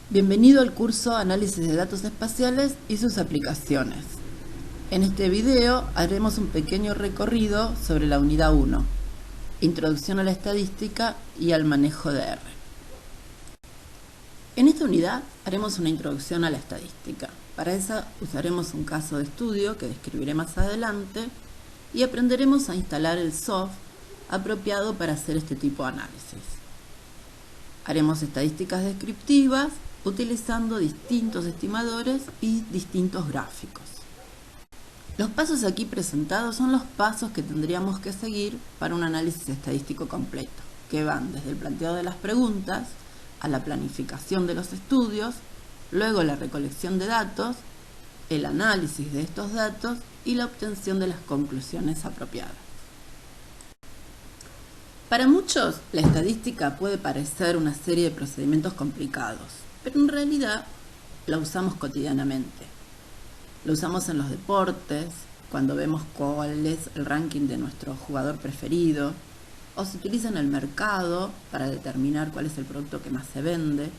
Bienvenido al curso Análisis de Datos Espaciales y sus aplicaciones. En este video haremos un pequeño recorrido sobre la unidad 1, Introducción a la Estadística y al Manejo de R. En esta unidad haremos una introducción a la estadística. Para esa usaremos un caso de estudio que describiré más adelante y aprenderemos a instalar el software apropiado para hacer este tipo de análisis. Haremos estadísticas descriptivas utilizando distintos estimadores y distintos gráficos. Los pasos aquí presentados son los pasos que tendríamos que seguir para un análisis estadístico completo, que van desde el planteo de las preguntas a la planificación de los estudios, luego la recolección de datos, el análisis de estos datos y la obtención de las conclusiones apropiadas. Para muchos, la estadística puede parecer una serie de procedimientos complicados, pero en realidad la usamos cotidianamente. Lo usamos en los deportes, cuando vemos cuál es el ranking de nuestro jugador preferido, o se utiliza en el mercado para determinar cuál es el producto que más se vende,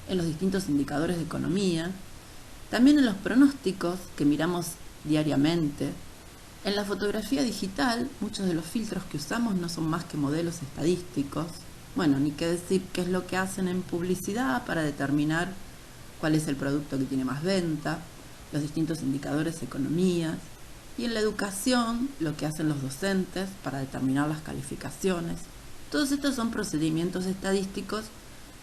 en los distintos indicadores de economía, también en los pronósticos que miramos diariamente. En la fotografía digital, muchos de los filtros que usamos no son más que modelos estadísticos. Bueno, ni qué decir qué es lo que hacen en publicidad para determinar cuál es el producto que tiene más venta, los distintos indicadores de economía, y en la educación, lo que hacen los docentes para determinar las calificaciones. Todos estos son procedimientos estadísticos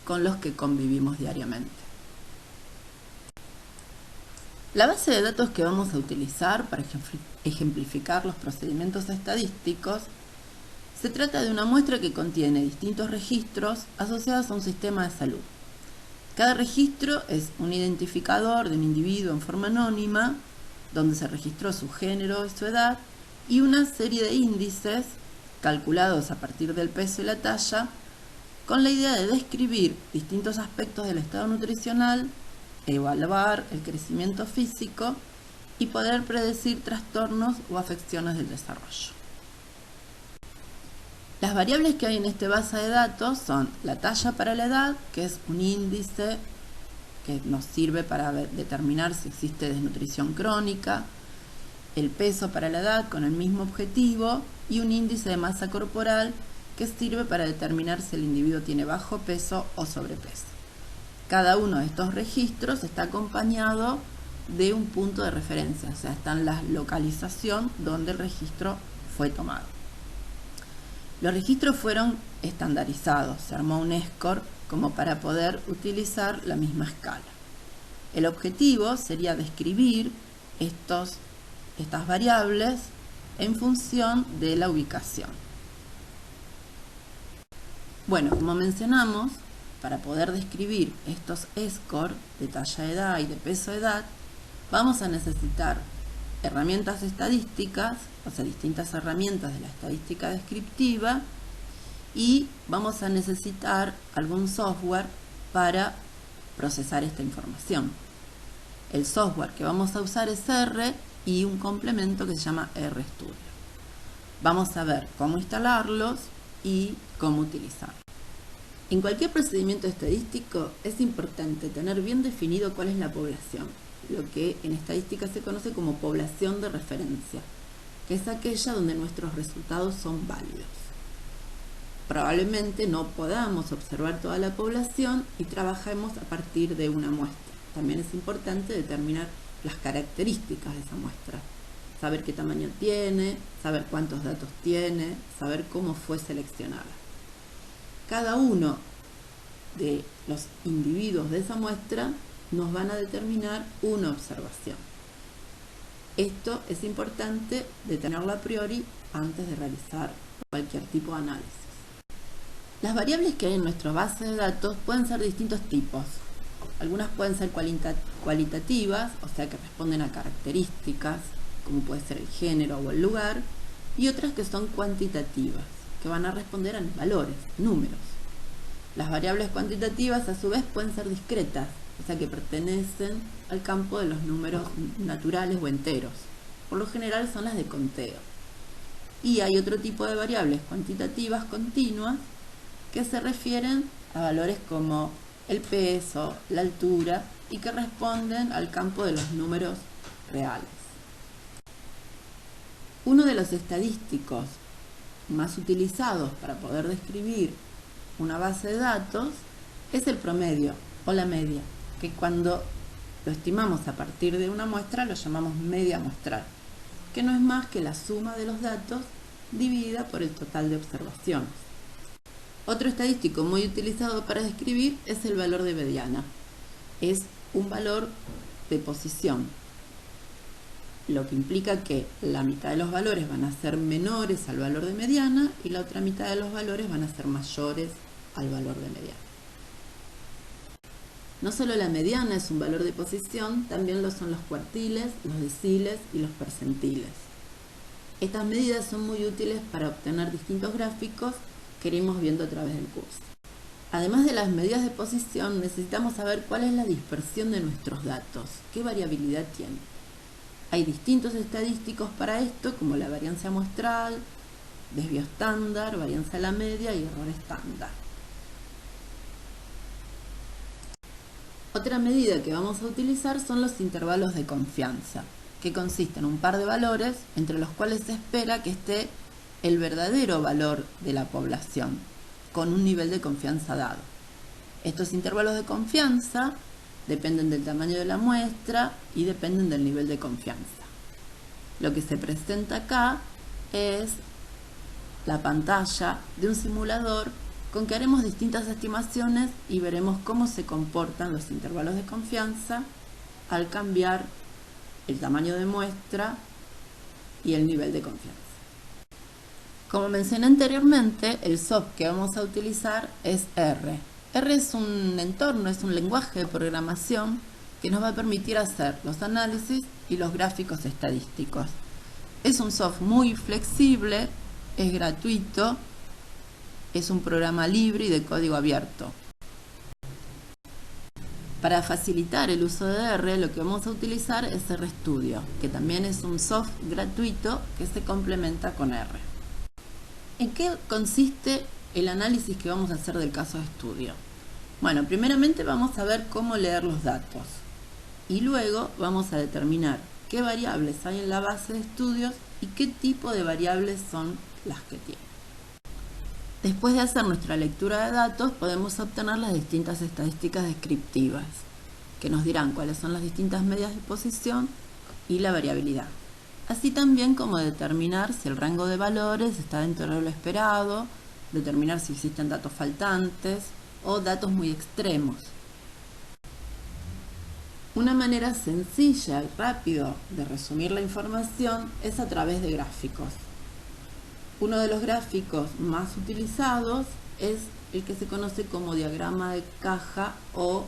con los que convivimos diariamente. La base de datos que vamos a utilizar para ejemplificar los procedimientos estadísticos se trata de una muestra que contiene distintos registros asociados a un sistema de salud. Cada registro es un identificador de un individuo en forma anónima, donde se registró su género y su edad, y una serie de índices calculados a partir del peso y la talla, con la idea de describir distintos aspectos del estado nutricional, evaluar el crecimiento físico y poder predecir trastornos o afecciones del desarrollo. Las variables que hay en esta base de datos son la talla para la edad, que es un índice que nos sirve para determinar si existe desnutrición crónica, el peso para la edad con el mismo objetivo y un índice de masa corporal que sirve para determinar si el individuo tiene bajo peso o sobrepeso. Cada uno de estos registros está acompañado de un punto de referencia, o sea, está en la localización donde el registro fue tomado. Los registros fueron estandarizados, se armó un score como para poder utilizar la misma escala. El objetivo sería describir estas variables en función de la ubicación. Bueno, como mencionamos, para poder describir estos scores de talla de edad y de peso de edad, vamos a necesitar herramientas estadísticas, o sea, distintas herramientas de la estadística descriptiva, y vamos a necesitar algún software para procesar esta información. El software que vamos a usar es R y un complemento que se llama RStudio. Vamos a ver cómo instalarlos y cómo utilizarlos. En cualquier procedimiento estadístico es importante tener bien definido cuál es la población, lo que en estadística se conoce como población de referencia, que es aquella donde nuestros resultados son válidos. Probablemente no podamos observar toda la población y trabajemos a partir de una muestra. También es importante determinar las características de esa muestra, saber qué tamaño tiene, saber cuántos datos tiene, saber cómo fue seleccionada. Cada uno de los individuos de esa muestra nos van a determinar una observación. Esto es importante detenerlo a priori antes de realizar cualquier tipo de análisis. Las variables que hay en nuestra base de datos pueden ser de distintos tipos. Algunas pueden ser cualitativas, o sea que responden a características, como puede ser el género o el lugar, y otras que son cuantitativas, que van a responder a valores, números. Las variables cuantitativas a su vez pueden ser discretas, o sea que pertenecen al campo de los números naturales o enteros. Por lo general son las de conteo. Y hay otro tipo de variables cuantitativas continuas que se refieren a valores como el peso, la altura y que responden al campo de los números reales. Uno de los estadísticos más utilizados para poder describir una base de datos es el promedio o la media, que cuando lo estimamos a partir de una muestra lo llamamos media muestral, que no es más que la suma de los datos dividida por el total de observaciones. Otro estadístico muy utilizado para describir es el valor de mediana. Es un valor de posición, lo que implica que la mitad de los valores van a ser menores al valor de mediana y la otra mitad de los valores van a ser mayores al valor de mediana. No solo la mediana es un valor de posición, también lo son los cuartiles, los deciles y los percentiles. Estas medidas son muy útiles para obtener distintos gráficos que iremos viendo a través del curso. Además de las medidas de posición, necesitamos saber cuál es la dispersión de nuestros datos, qué variabilidad tiene. Hay distintos estadísticos para esto, como la varianza muestral, desvío estándar, varianza a la media y error estándar. Otra medida que vamos a utilizar son los intervalos de confianza, que consisten en un par de valores entre los cuales se espera que esté el verdadero valor de la población, con un nivel de confianza dado. Estos intervalos de confianza dependen del tamaño de la muestra y dependen del nivel de confianza. Lo que se presenta acá es la pantalla de un simulador con que haremos distintas estimaciones y veremos cómo se comportan los intervalos de confianza al cambiar el tamaño de muestra y el nivel de confianza. Como mencioné anteriormente, el software que vamos a utilizar es R. R es un entorno, es un lenguaje de programación que nos va a permitir hacer los análisis y los gráficos estadísticos. Es un software muy flexible, es gratuito, es un programa libre y de código abierto. Para facilitar el uso de R, lo que vamos a utilizar es RStudio, que también es un software gratuito que se complementa con R. ¿En qué consiste el análisis que vamos a hacer del caso de estudio? Bueno, primeramente vamos a ver cómo leer los datos y luego vamos a determinar qué variables hay en la base de estudios y qué tipo de variables son las que tiene. Después de hacer nuestra lectura de datos, podemos obtener las distintas estadísticas descriptivas, que nos dirán cuáles son las distintas medidas de posición y la variabilidad. Así también como determinar si el rango de valores está dentro de lo esperado, determinar si existen datos faltantes o datos muy extremos. Una manera sencilla y rápida de resumir la información es a través de gráficos. Uno de los gráficos más utilizados es el que se conoce como diagrama de caja o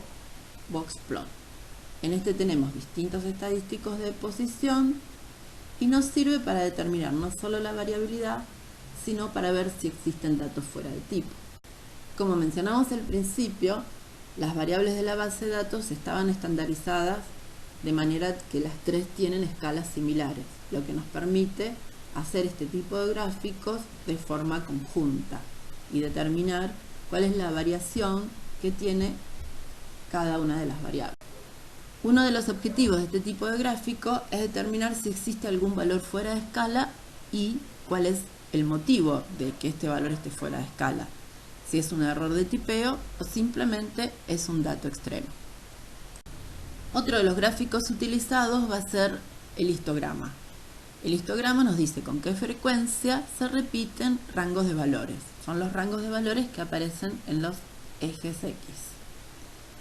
box plot. En este tenemos distintos estadísticos de posición y nos sirve para determinar no solo la variabilidad, sino para ver si existen datos fuera de tipo. Como mencionamos al principio, las variables de la base de datos estaban estandarizadas de manera que las tres tienen escalas similares, lo que nos permite hacer este tipo de gráficos de forma conjunta y determinar cuál es la variación que tiene cada una de las variables. Uno de los objetivos de este tipo de gráfico es determinar si existe algún valor fuera de escala y cuál es el motivo de que este valor esté fuera de escala, si es un error de tipeo o simplemente es un dato extremo. Otro de los gráficos utilizados va a ser el histograma. El histograma nos dice con qué frecuencia se repiten rangos de valores. Son los rangos de valores que aparecen en los ejes X.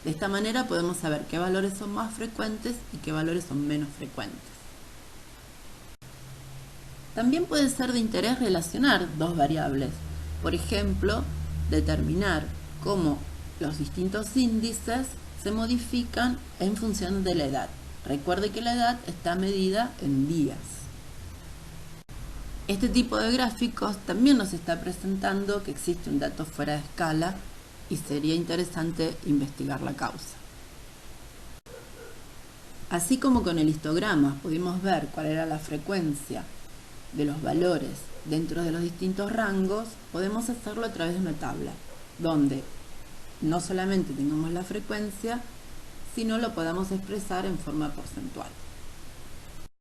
De esta manera podemos saber qué valores son más frecuentes y qué valores son menos frecuentes. También puede ser de interés relacionar dos variables. Por ejemplo, determinar cómo los distintos índices se modifican en función de la edad. Recuerde que la edad está medida en días. Este tipo de gráficos también nos está presentando que existe un dato fuera de escala y sería interesante investigar la causa. Así como con el histograma pudimos ver cuál era la frecuencia de los valores dentro de los distintos rangos, podemos hacerlo a través de una tabla, donde no solamente tengamos la frecuencia, sino lo podamos expresar en forma porcentual.